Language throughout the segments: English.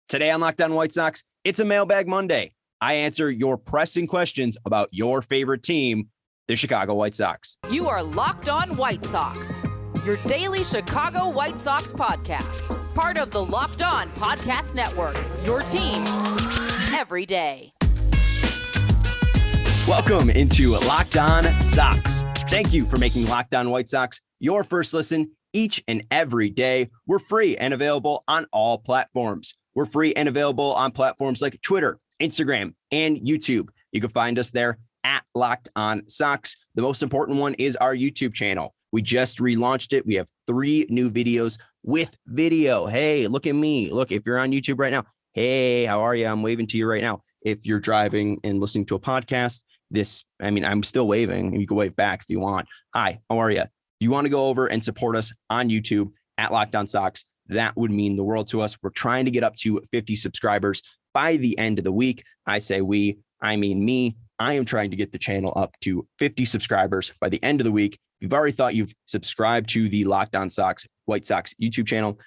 Today on Locked On White Sox, it's a Mailbag Monday. I answer your pressing questions about your favorite team, the Chicago White Sox. You are Locked On White Sox, your daily Chicago White Sox podcast. Part of the Locked On Podcast Network, your team every day. Welcome into Locked On Sox. Thank you for making Locked On White Sox your first listen each and every day. We're free and available on all platforms. We're free and available on platforms like Twitter, Instagram, and YouTube. You can find us there at Locked On Sox. The most important one is our YouTube channel. We just relaunched it. We have 3 new videos with video. Hey, look at me. Look, if you're on YouTube right now, hey, how are you? I'm waving to you right now. If you're driving and listening to a podcast, I'm still waving. You can wave back if you want. Hi, how are you? If you want to go over and support us on YouTube at Locked On Sox, that would mean the world to us. We're trying to get up to 50 subscribers by the end of the week. I say we, I mean me. I am trying to get the channel up to 50 subscribers by the end of the week. If you've already thought you've subscribed to the Locked On Sox White Sox YouTube channel,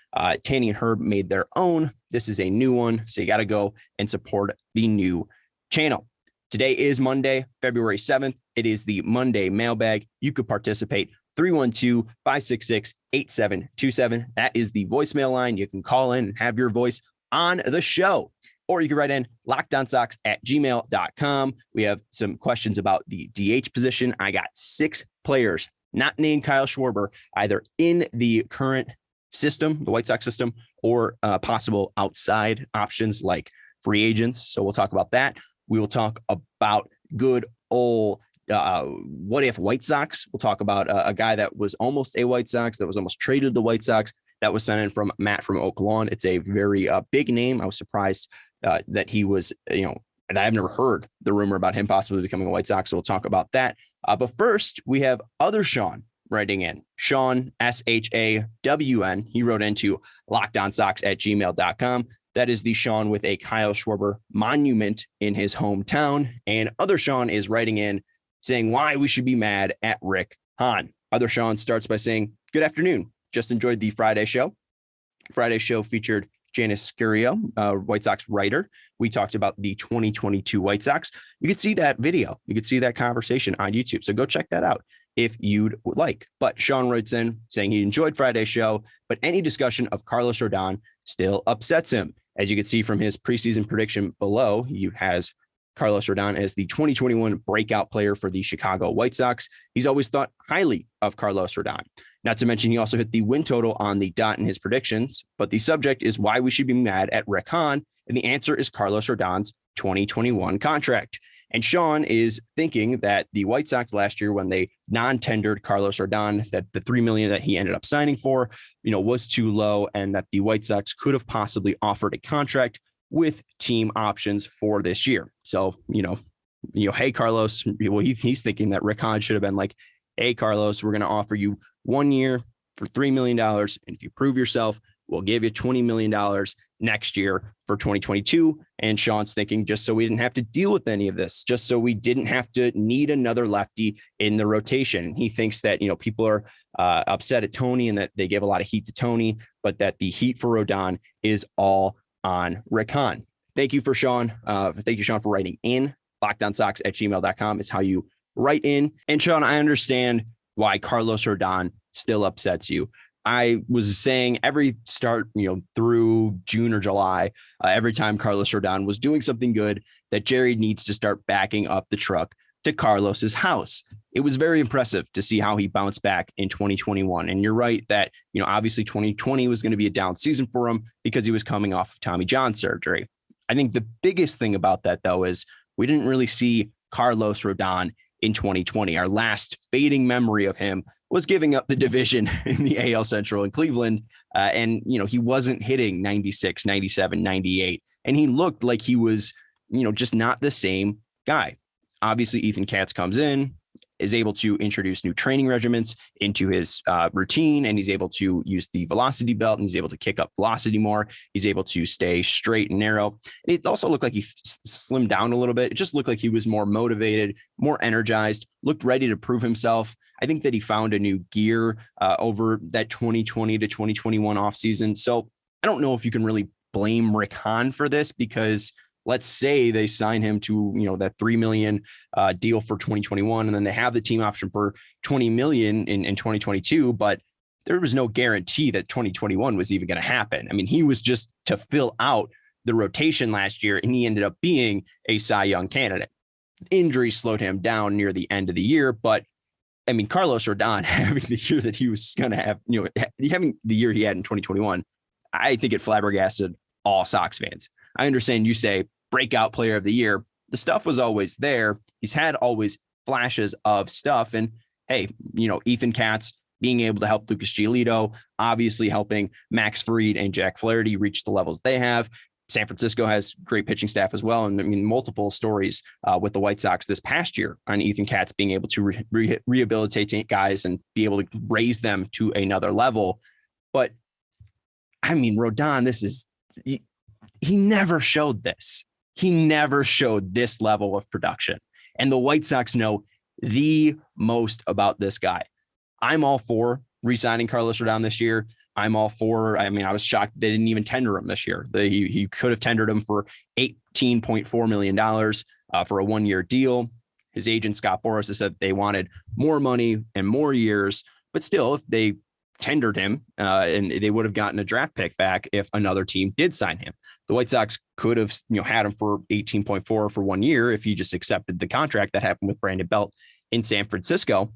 Tanny and Herb made their own. This is a new one, so you got to go and support the new channel. Today is Monday, February 7th. It is the Monday Mailbag. You could participate 312-566-8727. That is the voicemail line. You can call in and have your voice on the show. Or you can write in lockedonsox@gmail.com. We have some questions about the DH position. I got 6 players, not named Kyle Schwarber, either in the current system, the White Sox system, or possible outside options like free agents. So we'll talk about that. We will talk about good old what if White Sox. We'll talk about a guy that was almost a White Sox, that was almost traded to the White Sox, that was sent in from Matt from Oak Lawn. It's a very big name. I was surprised that he was, that I've never heard the rumor about him possibly becoming a White Sox. So we'll talk about that. But first, we have other Sean writing in. Sean, SHAWN. He wrote into lockedonsox@gmail.com. That is the Sean with a Kyle Schwarber monument in his hometown. And other Sean is writing in saying why we should be mad at Rick Hahn. Other Sean starts by saying, good afternoon. Just enjoyed the Friday show. Friday show featured Janice Scurio, White Sox writer. We talked about the 2022 White Sox. You could see that video. You could see that conversation on YouTube. So go check that out if you'd like. But Sean writes in saying he enjoyed Friday's show, but any discussion of Carlos Rodon still upsets him. As you can see from his preseason prediction below, he has Carlos Rodon as the 2021 breakout player for the Chicago White Sox. He's always thought highly of Carlos Rodon. Not to mention, he also hit the win total on the dot in his predictions. But the subject is why we should be mad at Rick Hahn. And the answer is Carlos Rodon's 2021 contract. And Sean is thinking that the White Sox last year, when they non-tendered Carlos Rodon, that the $3 million that he ended up signing for, was too low, and that the White Sox could have possibly offered a contract with team options for this year. So, hey, Carlos, he's thinking that Rick Hahn should have been like, hey, Carlos, we're going to offer you 1 year for $3 million. And if you prove yourself, we'll give you $20 million next year for 2022. And Sean's thinking, just so we didn't have to deal with any of this, just so we didn't have to need another lefty in the rotation. He thinks that, people are upset at Tony and that they gave a lot of heat to Tony, but that the heat for Rodon is all on Rick Hahn. Thank you, Sean, for writing in. LockedOnSox@gmail.com is how you write in. And Sean, I understand why Carlos Rodon still upsets you. I was saying every start, through June or July, every time Carlos Rodon was doing something good, that Jerry needs to start backing up the truck to Carlos's house. It was very impressive to see how he bounced back in 2021. And you're right that, obviously 2020 was going to be a down season for him because he was coming off of Tommy John surgery. I think the biggest thing about that, though, is we didn't really see Carlos Rodon in 2020. Our last fading memory of him was giving up the division in the AL Central in Cleveland. And he wasn't hitting 96, 97, 98. And he looked like he was, just not the same guy. Obviously, Ethan Katz comes in, is able to introduce new training regimens into his routine, and he's able to use the velocity belt, and he's able to kick up velocity more. He's able to stay straight and narrow. And it also looked like he slimmed down a little bit. It just looked like he was more motivated, more energized, looked ready to prove himself. I think that he found a new gear over that 2020 to 2021 offseason. So I don't know if you can really blame Rick Hahn for this, because let's say they sign him to, that $3 million deal for 2021, and then they have the team option for $20 million in 2022, but there was no guarantee that 2021 was even going to happen. I mean, he was just to fill out the rotation last year, and he ended up being a Cy Young candidate. Injuries slowed him down near the end of the year, but I mean, Carlos Rodon having the year that he was going to have, having the year he had in 2021, I think it flabbergasted all Sox fans. I understand you say breakout player of the year. The stuff was always there. He's had always flashes of stuff. And hey, Ethan Katz being able to help Lucas Giolito, obviously helping Max Fried and Jack Flaherty reach the levels they have. San Francisco has great pitching staff as well. And I mean, multiple stories with the White Sox this past year on Ethan Katz being able to rehabilitate guys and be able to raise them to another level. But I mean, Rodon, he never showed this. He never showed this level of production. And the White Sox know the most about this guy. I'm all for re-signing Carlos Rodon this year. I'm all for, I was shocked they didn't even tender him this year. He could have tendered him for $18.4 million for a 1-year deal. His agent, Scott Boras, has said they wanted more money and more years, but still, if they tendered him and they would have gotten a draft pick back if another team did sign him. The White Sox could have had him for 18.4 for 1 year if he just accepted the contract that happened with Brandon Belt in San Francisco,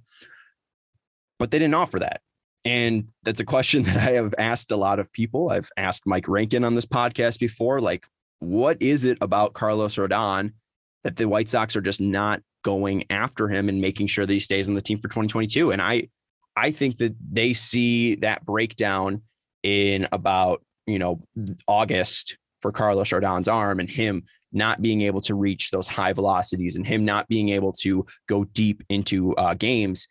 but they didn't offer that. And that's a question that I have asked a lot of people. I've asked Mike Rankin on this podcast before, like, what is it about Carlos Rodon that the White Sox are just not going after him and making sure that he stays on the team for 2022? And I think that they see that breakdown in about, August for Carlos Rodon's arm and him not being able to reach those high velocities and him not being able to go deep into games.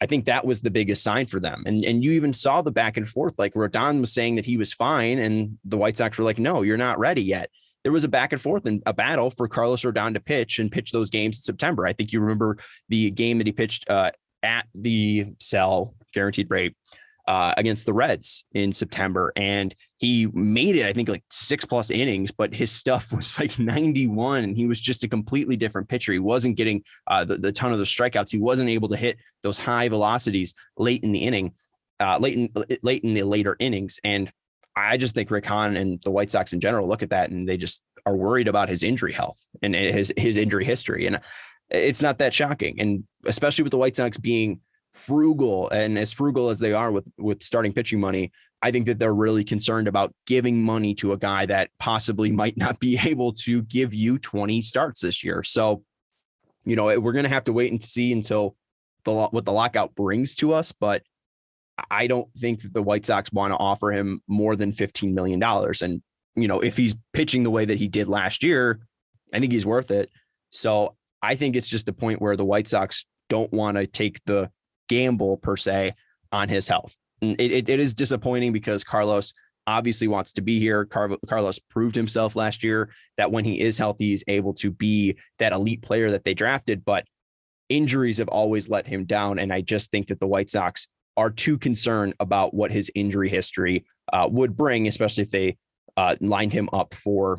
I think that was the biggest sign for them. And you even saw the back and forth, like Rodon was saying that he was fine. And the White Sox were like, no, you're not ready yet. There was a back and forth and a battle for Carlos Rodon to pitch those games in September. I think you remember the game that he pitched at the Cell guaranteed rate against the Reds in September. And he made it, I think, like 6+ innings, but his stuff was like 91. And he was just a completely different pitcher. He wasn't getting the ton of the strikeouts. He wasn't able to hit those high velocities late in the inning, late in the later innings. And I just think Rick Hahn and the White Sox in general look at that and they just are worried about his injury health and his injury history. And it's not that shocking. And especially with the White Sox being frugal and as frugal as they are with starting pitching money, I think that they're really concerned about giving money to a guy that possibly might not be able to give you 20 starts this year. So, we're going to have to wait and see until what the lockout brings to us. But I don't think that the White Sox want to offer him more than $15 million. And, if he's pitching the way that he did last year, I think he's worth it. So I think it's just a point where the White Sox don't want to take the gamble per se on his health. And it is disappointing because Carlos obviously wants to be here. Carlos proved himself last year that when he is healthy, he's able to be that elite player that they drafted, but injuries have always let him down. And I just think that the White Sox are too concerned about what his injury history would bring, especially if they lined him up for,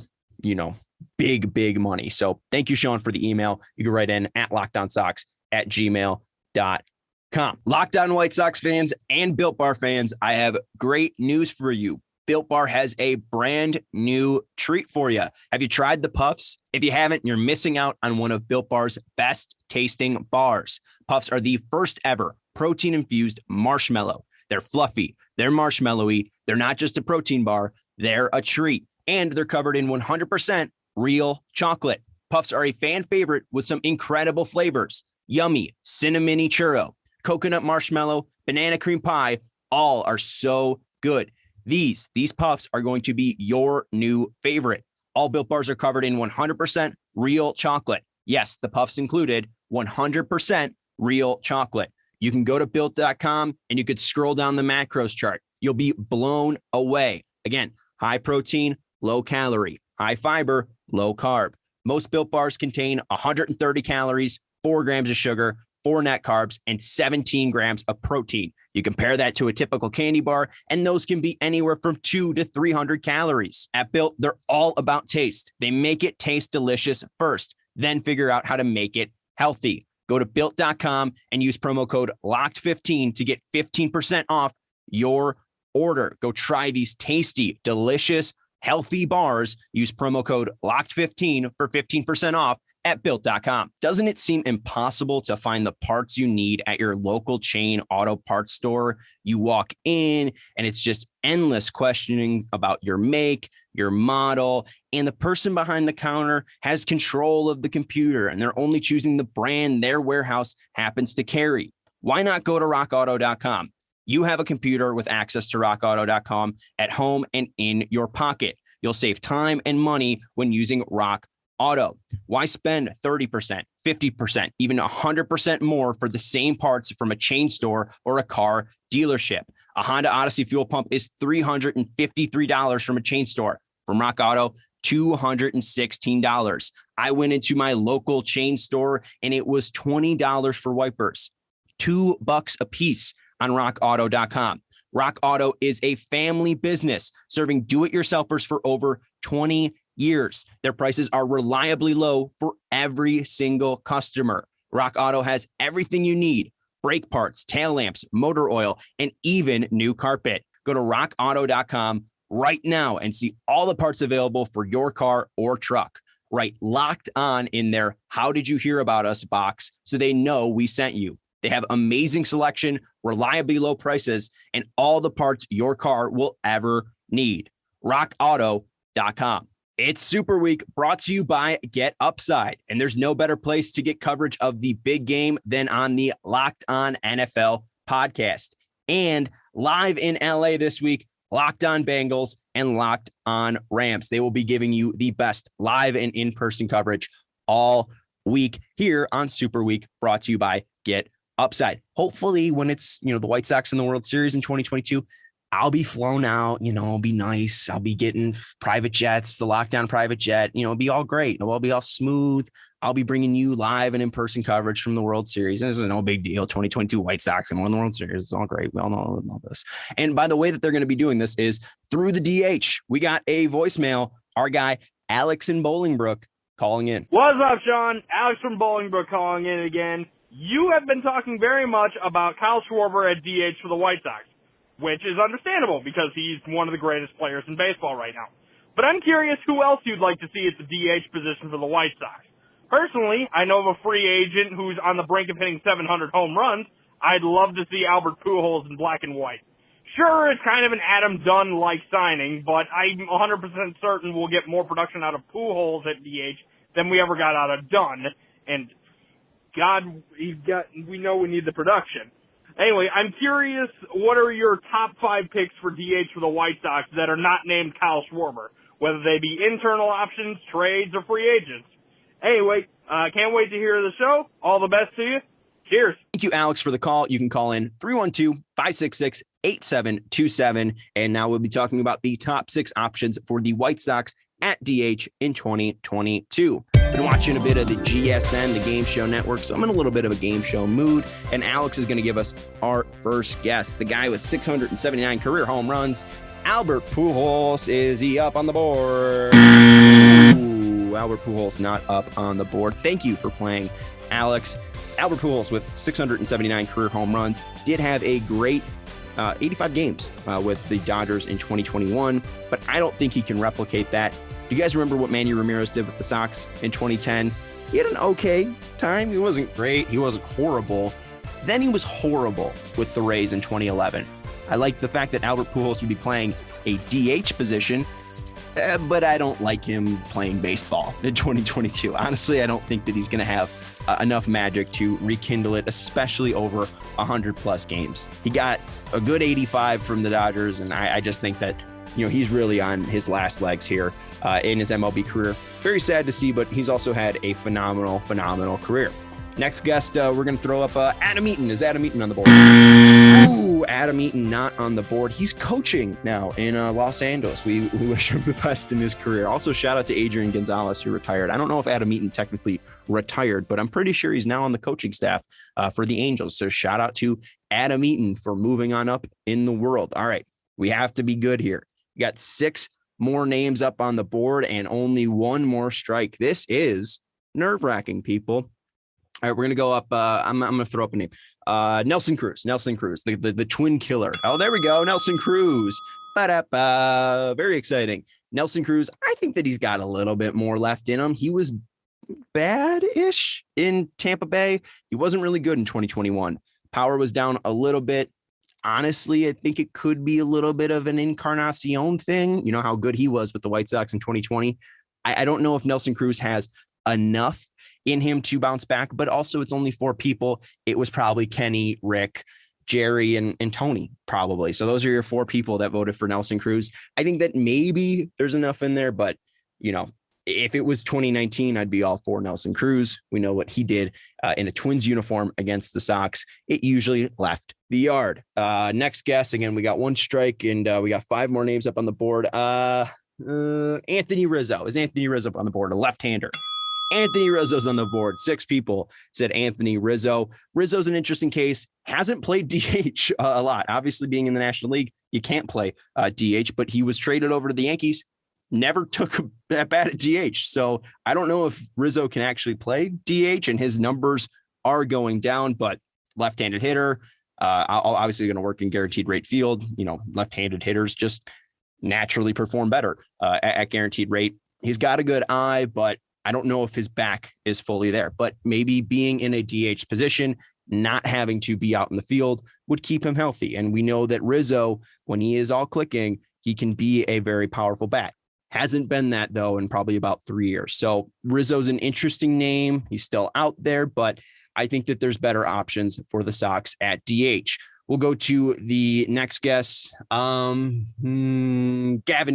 big money. So thank you, Sean, for the email. You can write in at lockedonsox@gmail.com. Locked On White Sox fans and Built Bar fans, I have great news for you. Built Bar has a brand new treat for you. Have you tried the Puffs? If you haven't, you're missing out on one of Built Bar's best tasting bars. Puffs are the first ever protein infused marshmallow. They're fluffy, they're marshmallowy, they're not just a protein bar, they're a treat. And they're covered in 100% real chocolate. Puffs are a fan favorite with some incredible flavors. Yummy, cinnamony churro, coconut marshmallow, banana cream pie, all are so good. These Puffs are going to be your new favorite. All Built Bars are covered in 100% real chocolate. Yes, the Puffs included 100% real chocolate. You can go to built.com and you could scroll down the macros chart. You'll be blown away. Again, high protein, low calorie, high fiber, low carb. Most Built Bars contain 130 calories, 4 grams of sugar, 4 net carbs, and 17 grams of protein. You compare that to a typical candy bar, and those can be anywhere from 200 to 300 calories. At Built, they're all about taste. They make it taste delicious first, then figure out how to make it healthy. Go to Built.com and use promo code LOCKED15 to get 15% off your order. Go try these tasty, delicious, healthy bars. Use promo code LOCKED15 for 15% off at Built.com. Doesn't it seem impossible to find the parts you need at your local chain auto parts store? You walk in and it's just endless questioning about your make, your model, and the person behind the counter has control of the computer and they're only choosing the brand their warehouse happens to carry. Why not go to rockauto.com? You have a computer with access to rockauto.com at home and in your pocket. You'll save time and money when using Rock Auto. Why spend 30%, 50%, even 100% more for the same parts from a chain store or a car dealership? A Honda Odyssey fuel pump is $353 from a chain store. From Rock Auto, $216. I went into my local chain store and it was $20 for wipers, $2 a piece on rockauto.com. Rock Auto is a family business serving do-it-yourselfers for over 20 years. Their prices are reliably low for every single customer. Rock Auto has everything you need: brake parts, tail lamps, motor oil, and even new carpet. Go to rockauto.com right now and see all the parts available for your car or truck. Write Locked On in their "How did you hear about us" box so they know we sent you. They have amazing selection, reliably low prices, and all the parts your car will ever need. rockauto.com. It's Super Week, brought to you by Get Upside, and there's no better place to get coverage of the big game than on the Locked On NFL podcast. And live in LA this week, Locked On Bengals and Locked On Rams. They will be giving you the best live and in-person coverage all week here on Super Week, brought to you by Get Upside. Hopefully when it's, the White Sox in the World Series in 2022, I'll be flown out, it'll be nice. I'll be getting private jets, the lockdown private jet, it'll be all great. It'll all be all smooth. I'll be bringing you live and in-person coverage from the World Series. This is no big deal. 2022 White Sox and won the World Series. It's all great. We all know all this. And by the way that they're going to be doing this is through the DH. We got a voicemail. Our guy, Alex in Bolingbrook, calling in. What's up, Sean? Alex from Bolingbrook calling in again. You have been talking very much about Kyle Schwarber at DH for the White Sox, which is understandable because he's one of the greatest players in baseball right now. But I'm curious who else you'd like to see at the DH position for the White Sox. Personally, I know of a free agent who's on the brink of hitting 700 home runs. I'd love to see Albert Pujols in black and white. Sure, it's kind of an Adam Dunn-like signing, but I'm 100% certain we'll get more production out of Pujols at DH than we ever got out of Dunn. And God, we know we need the production. Anyway, I'm curious, what are your top 5 picks for DH for the White Sox that are not named Kyle Schwarber, whether they be internal options, trades, or free agents? Anyway, can't wait to hear the show. All the best to you. Cheers. Thank you, Alex, for the call. You can call in 312-566-8727. And now we'll be talking about the top 6 options for the White Sox at DH in 2022. Been watching a bit of the GSN, the Game Show Network, so I'm in a little bit of a game show mood, and Alex is going to give us our first guest, the guy with 679 career home runs, Albert Pujols. Is he up on the board? Ooh, Albert Pujols not up on the board. Thank you for playing, Alex. Albert Pujols with 679 career home runs did have a great 85 games with the Dodgers in 2021, but I don't think he can replicate that. Do you guys remember what Manny Ramirez did with the Sox in 2010? He had an okay time. He wasn't great. He wasn't horrible. Then he was horrible with the Rays in 2011. I like the fact that Albert Pujols would be playing a DH position, but I don't like him playing baseball in 2022. Honestly, I don't think that he's going to have enough magic to rekindle it, especially over 100+ games. He got a good 85 from the Dodgers, and I just think that he's really on his last legs here in his MLB career. Very sad to see, but he's also had a phenomenal career. Next guest, we're going to throw up Adam Eaton. Is Adam Eaton on the board? Ooh, to Adam Eaton, not on the board. He's coaching now in Los Angeles. We wish him the best in his career. Also, shout out to Adrian Gonzalez, who retired. I don't know if Adam Eaton technically retired, but I'm pretty sure he's now on the coaching staff for the Angels. So shout out to Adam Eaton for moving on up in the world. All right, we have to be good here. We got 6 more names up on the board and only 1 more strike. This is nerve-wracking, people. All right, we're going to go up. I'm going to throw up a name. Nelson Cruz, the twin killer. Oh, there we go. Nelson Cruz. Very exciting. Nelson Cruz. I think that he's got a little bit more left in him. He was bad-ish in Tampa Bay. He wasn't really good in 2021. Power was down a little bit. Honestly, I think it could be a little bit of an Encarnacion thing. You know how good he was with the White Sox in 2020. I don't know if Nelson Cruz has enough in him to bounce back, but also it's only 4 people. It was probably Kenny, Rick, Jerry, and Tony, probably. So those are your 4 people that voted for Nelson Cruz. I think that maybe there's enough in there, but if it was 2019, I'd be all for Nelson Cruz. We know what he did in a Twins uniform against the Sox. It usually left the yard. Next guess, again, we got 1 strike and we got 5 more names up on the board. Anthony Rizzo. Is Anthony Rizzo up on the board? A left-hander. Anthony Rizzo's on the board. 6 people said Anthony Rizzo. Rizzo's an interesting case. Hasn't played DH a lot. Obviously, being in the National League, you can't play DH, but he was traded over to the Yankees. Never took that bad at DH. So I don't know if Rizzo can actually play DH, and his numbers are going down, but left-handed hitter, obviously going to work in guaranteed rate field. Left-handed hitters just naturally perform better at guaranteed rate. He's got a good eye, but I don't know if his back is fully there, but maybe being in a DH position, not having to be out in the field would keep him healthy. And we know that Rizzo, when he is all clicking, he can be a very powerful bat. Hasn't been that, though, in probably about 3 years. So Rizzo's an interesting name. He's still out there, but I think that there's better options for the Sox at DH. We'll go to the next guest. Gavin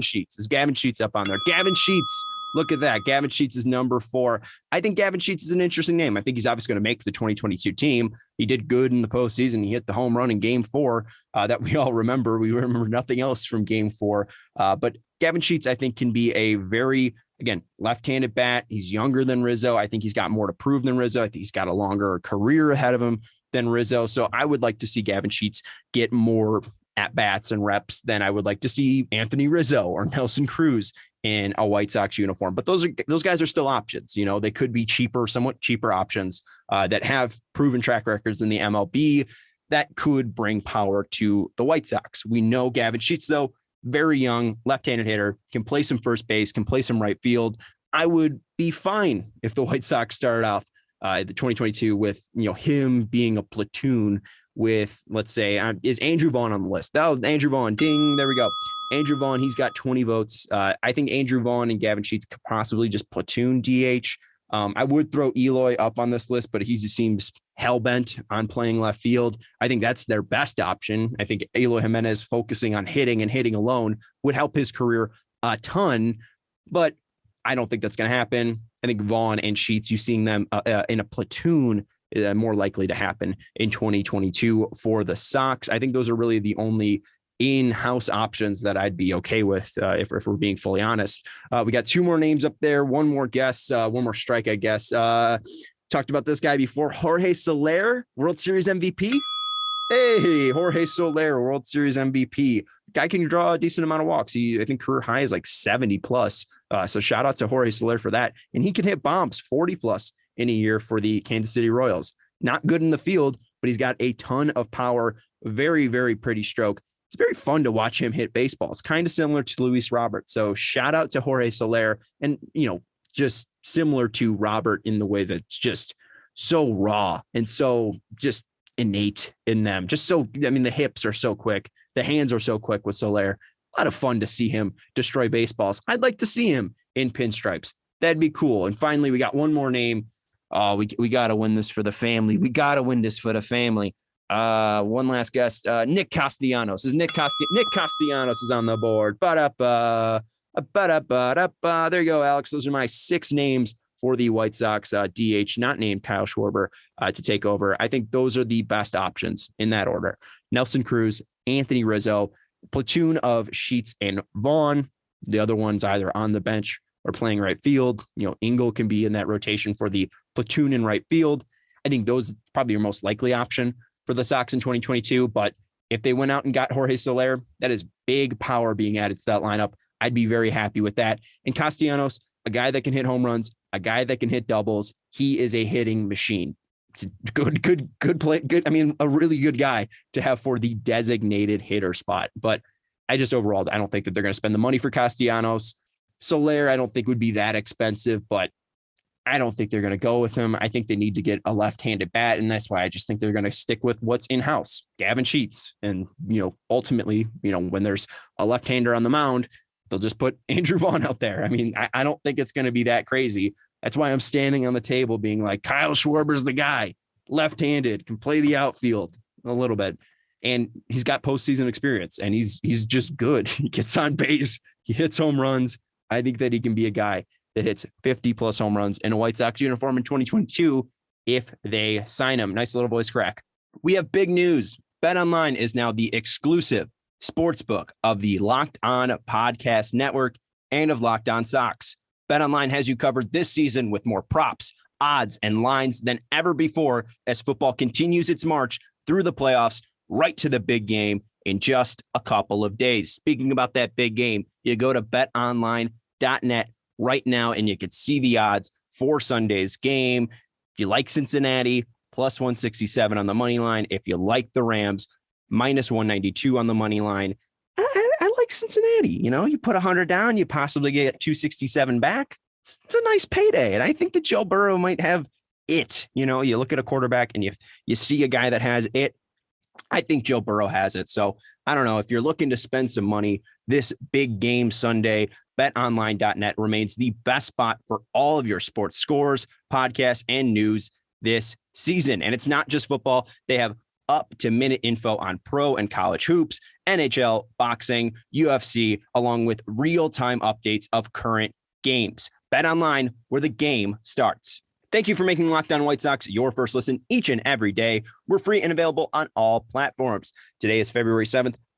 Sheets. Is Gavin Sheets up on there? Gavin Sheets. Look at that. Gavin Sheets is number 4. I think Gavin Sheets is an interesting name. I think he's obviously going to make the 2022 team. He did good in the postseason. He hit the home run in game 4 that we all remember. We remember nothing else from game 4. But Gavin Sheets, I think, can be a very, again, left-handed bat. He's younger than Rizzo. I think he's got more to prove than Rizzo. I think he's got a longer career ahead of him than Rizzo. So I would like to see Gavin Sheets get more at-bats and reps than I would like to see Anthony Rizzo or Nelson Cruz in a White Sox uniform. But those guys are still options. They could be somewhat cheaper options that have proven track records in the MLB that could bring power to the White Sox. We know Gavin Sheets, though, very young, left-handed hitter, can play some first base, can play some right field. I would be fine if the White Sox started off the 2022 with him being a platoon with, let's say, is Andrew Vaughn on the list? Oh, Andrew Vaughn, ding, there we go. Andrew Vaughn, he's got 20 votes. I think Andrew Vaughn and Gavin Sheets could possibly just platoon DH. I would throw Eloy up on this list, but he just seems hell-bent on playing left field. I think that's their best option. I think Eloy Jimenez focusing on hitting and hitting alone would help his career a ton, but I don't think that's going to happen. I think Vaughn and Sheets, you seeing them in a platoon more likely to happen in 2022 for the Sox. I think those are really the only in-house options that I'd be okay with if we're being fully honest. We got 2 more names up there, 1 more guess, 1 more strike, I guess. Talked about this guy before, Jorge Soler, World Series MVP. Hey, Jorge Soler, World Series MVP. Guy can draw a decent amount of walks. I think career high is like 70 plus. So shout out to Jorge Soler for that. And he can hit bombs 40 plus in a year for the Kansas City Royals. Not good in the field, but he's got a ton of power. Very, very pretty stroke. It's very fun to watch him hit baseball. It's kind of similar to Luis Robert. So shout out to Jorge Soler, and, just similar to Robert in the way that's just so raw and so just innate in them. The hips are so quick. The hands are so quick with Soler. A lot of fun to see him destroy baseballs. I'd like to see him in pinstripes. That'd be cool. And finally, we got 1 more name. Oh, we got to win this for the family. We got to win this for the family. 1 last guest, Nick Castellanos. Nick Castellanos is on the board. There you go, Alex. Those are my 6 names for the White Sox DH, not named Kyle Schwarber, to take over. I think those are the best options in that order. Nelson Cruz, Anthony Rizzo, platoon of Sheets and Vaughn. The other one's either on the bench or playing right field. Engel can be in that rotation for the platoon in right field. I think those probably your most likely option for the Sox in 2022. But if they went out and got Jorge Soler, that is big power being added to that lineup. I'd be very happy with that. And Castellanos, a guy that can hit home runs, a guy that can hit doubles. He is a hitting machine. It's good play. Good. I mean, a really good guy to have for the designated hitter spot. But I don't think that they're going to spend the money for Castellanos. Soler, I don't think would be that expensive, but I don't think they're going to go with him. I think they need to get a left-handed bat, and that's why I just think they're going to stick with what's in-house, Gavin Sheets. And, ultimately, when there's a left-hander on the mound, they'll just put Andrew Vaughn out there. I mean, I don't think it's going to be that crazy. That's why I'm standing on the table being like, Kyle Schwarber's the guy, left-handed, can play the outfield a little bit. And he's got postseason experience, and he's just good. He gets on base. He hits home runs. I think that he can be a guy that hits 50-plus home runs in a White Sox uniform in 2022 if they sign him. Nice little voice crack. We have big news. BetOnline is now the exclusive sportsbook of the Locked On Podcast Network and of Locked On Sox. BetOnline has you covered this season with more props, odds, and lines than ever before as football continues its march through the playoffs right to the big game in just a couple of days. Speaking about that big game, you go to betonline.net right now and you can see the odds for Sunday's game. If you like Cincinnati, plus 167 on the money line. If you like the Rams, minus 192 on the money line. I like Cincinnati. You put 100 down, you possibly get 267 back. It's a nice payday. And I think that Joe Burrow might have it. You look at a quarterback and you see a guy that has it. I think Joe Burrow has it. So I don't know if you're looking to spend some money this big game Sunday, betonline.net remains the best spot for all of your sports scores, podcasts, and news this season. And it's not just football. They have up to minute info on pro and college hoops, NHL, boxing, UFC, along with real-time updates of current games. BetOnline, where the game starts. Thank you for making Locked On White Sox your first listen each and every day. We're free and available on all platforms. Today is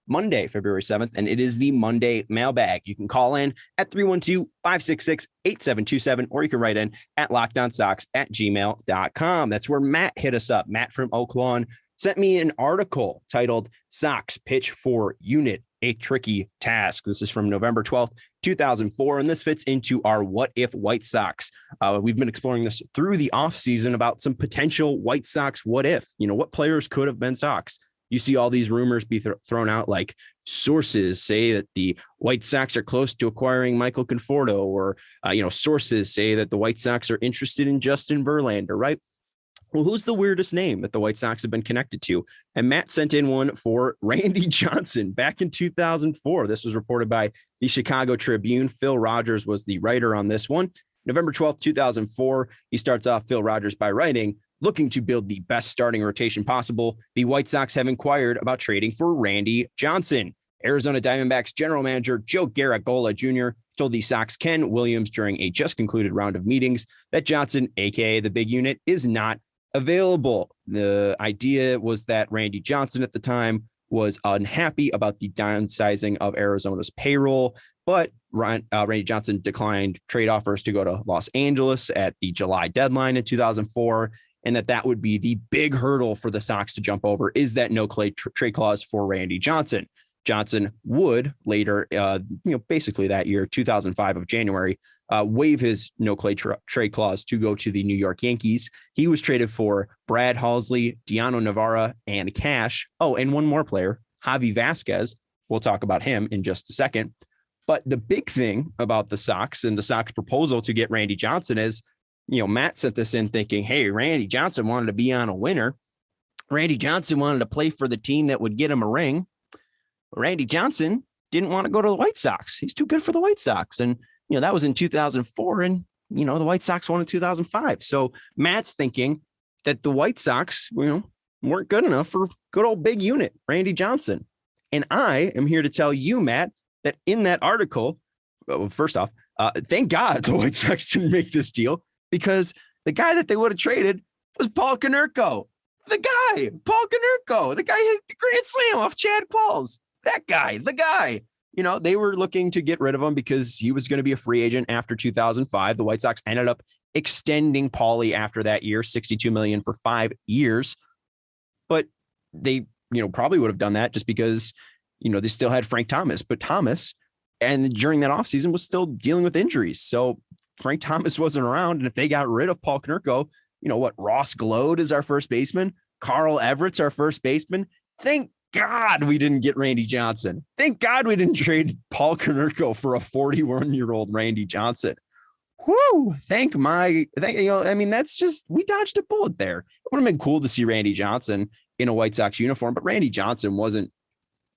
Monday, February 7th, and it is the Monday Mailbag. You can call in at 312-566-8727, or you can write in at lockedonsox@gmail.com. That's where Matt hit us up. Matt from Oak Lawn sent me an article titled Sox Pitch for Unit, a Tricky Task. This is from November 12th, 2004, and this fits into our What If White Sox. We've been exploring this through the offseason about some potential White Sox what if, what players could have been Sox. You see all these rumors be thrown out, like sources say that the White Sox are close to acquiring Michael Conforto, or, sources say that the White Sox are interested in Justin Verlander, right? Well, who's the weirdest name that the White Sox have been connected to? And Matt sent in one for Randy Johnson back in 2004. This was reported by the Chicago Tribune. Phil Rogers was the writer on this one. November 12th, 2004, he starts off Phil Rogers by writing, looking to build the best starting rotation possible, the White Sox have inquired about trading for Randy Johnson. Arizona Diamondbacks general manager Joe Garagiola Jr. told the Sox Ken Williams during a just concluded round of meetings that Johnson, aka the big unit, is not available. The idea was that Randy Johnson at the time was unhappy about the downsizing of Arizona's payroll, but Randy Johnson declined trade offers to go to Los Angeles at the July deadline in 2004, and that would be the big hurdle for the Sox to jump over, is that no trade clause for Randy Johnson. Johnson would later, basically that year, 2005 of January, waive his trade clause to go to the New York Yankees. He was traded for Brad Halsley, Diano Navarra, and cash. Oh, and one more player, Javi Vasquez. We'll talk about him in just a second. But the big thing about the Sox and the Sox proposal to get Randy Johnson is, Matt sent this in thinking, hey, Randy Johnson wanted to be on a winner. Randy Johnson wanted to play for the team that would get him a ring. Randy Johnson didn't want to go to the White Sox. He's too good for the White Sox. And, that was in 2004. And, the White Sox won in 2005. So Matt's thinking that the White Sox, weren't good enough for good old big unit, Randy Johnson. And I am here to tell you, Matt, that in that article, first off, thank God the White Sox didn't make this deal, because the guy that they would have traded was Paul Konerko. The guy, Paul Konerko, the guy hit the grand slam off Chad Pauls. That guy, the guy. You know, they were looking to get rid of him because he was going to be a free agent after 2005. The White Sox ended up extending Paulie after that year, $62 million for 5 years. But they, probably would have done that just because, they still had Frank Thomas. But Thomas, and during that offseason, was still dealing with injuries. So Frank Thomas wasn't around. And if they got rid of Paul Konerko, Ross Glode is our first baseman. Carl Everett's our first baseman. Thank God we didn't get Randy Johnson. Thank God we didn't trade Paul Konerko for a 41-year-old Randy Johnson. Whoo! That's just, we dodged a bullet there. It would have been cool to see Randy Johnson in a White Sox uniform, but Randy Johnson wasn't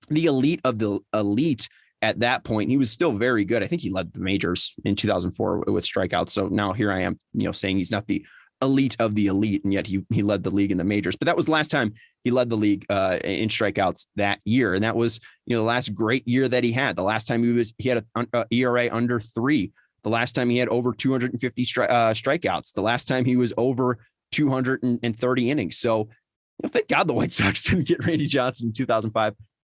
the elite of the elite at that point. He was still very good. I think he led the majors in 2004 with strikeouts. So now here I am, saying he's not the elite of the elite, and yet he led the league in the majors. But that was the last time he led the league in strikeouts that year, and that was the last great year that he had. The last time he had an ERA under 3. The last time he had over 250 strikeouts. The last time he was over 230 innings. So thank God the White Sox didn't get Randy Johnson in 2005.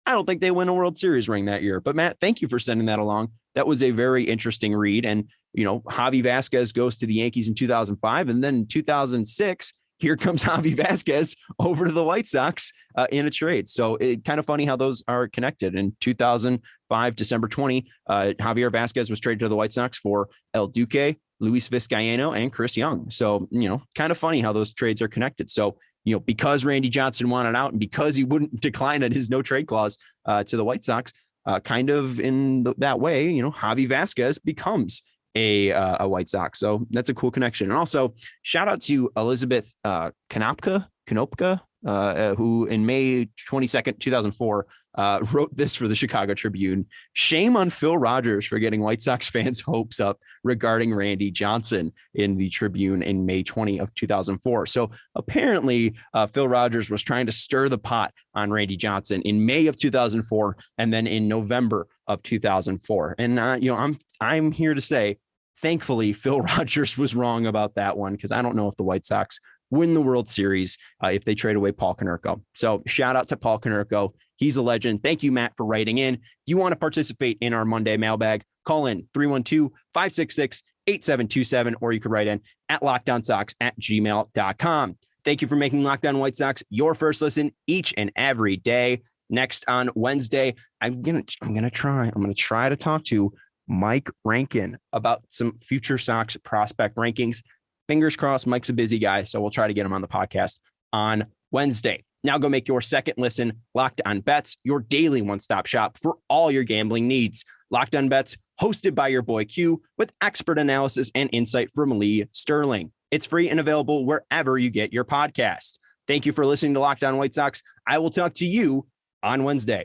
I don't think they win a World Series ring that year. But Matt, thank you for sending that along. That was a very interesting read. And, Javi Vasquez goes to the Yankees in 2005. And then in 2006, here comes Javi Vasquez over to the White Sox in a trade. So it's kind of funny how those are connected. In 2005, December 20, Javier Vasquez was traded to the White Sox for El Duque, Luis Vizcaino, and Chris Young. So, kind of funny how those trades are connected. So, because Randy Johnson wanted out and because he wouldn't decline at his no trade clause to the White Sox, kind of in that way, Javi Vasquez becomes a White Sox. So that's a cool connection. And also shout out to Elizabeth Konopka, who in May 22nd, 2004, wrote this for the Chicago Tribune. Shame on Phil Rogers for getting White Sox fans' hopes up regarding Randy Johnson in the Tribune in May 20 of 2004. So apparently Phil Rogers was trying to stir the pot on Randy Johnson in May of 2004 and then in November of 2004. And, I'm here to say, thankfully, Phil Rogers was wrong about that one, because I don't know if the White Sox win the World Series if they trade away Paul Konerko. So shout out to Paul Konerko. He's a legend. Thank you, Matt, for writing in. You want to participate in our Monday mailbag? Call in 312-566-8727, or you could write in at LockedOnSox@gmail.com. Thank you for making Locked On White Sox your first listen each and every day. Next on Wednesday, I'm gonna try to talk to Mike Rankin about some future Sox prospect rankings. Fingers crossed, Mike's a busy guy, so we'll try to get him on the podcast on Wednesday. Now go make your second listen Locked On Bets, your daily one-stop shop for all your gambling needs. Locked On Bets, hosted by your boy Q, with expert analysis and insight from Lee Sterling. It's free and available wherever you get your podcast. Thank you for listening to Locked On White Sox. I will talk to you on Wednesday.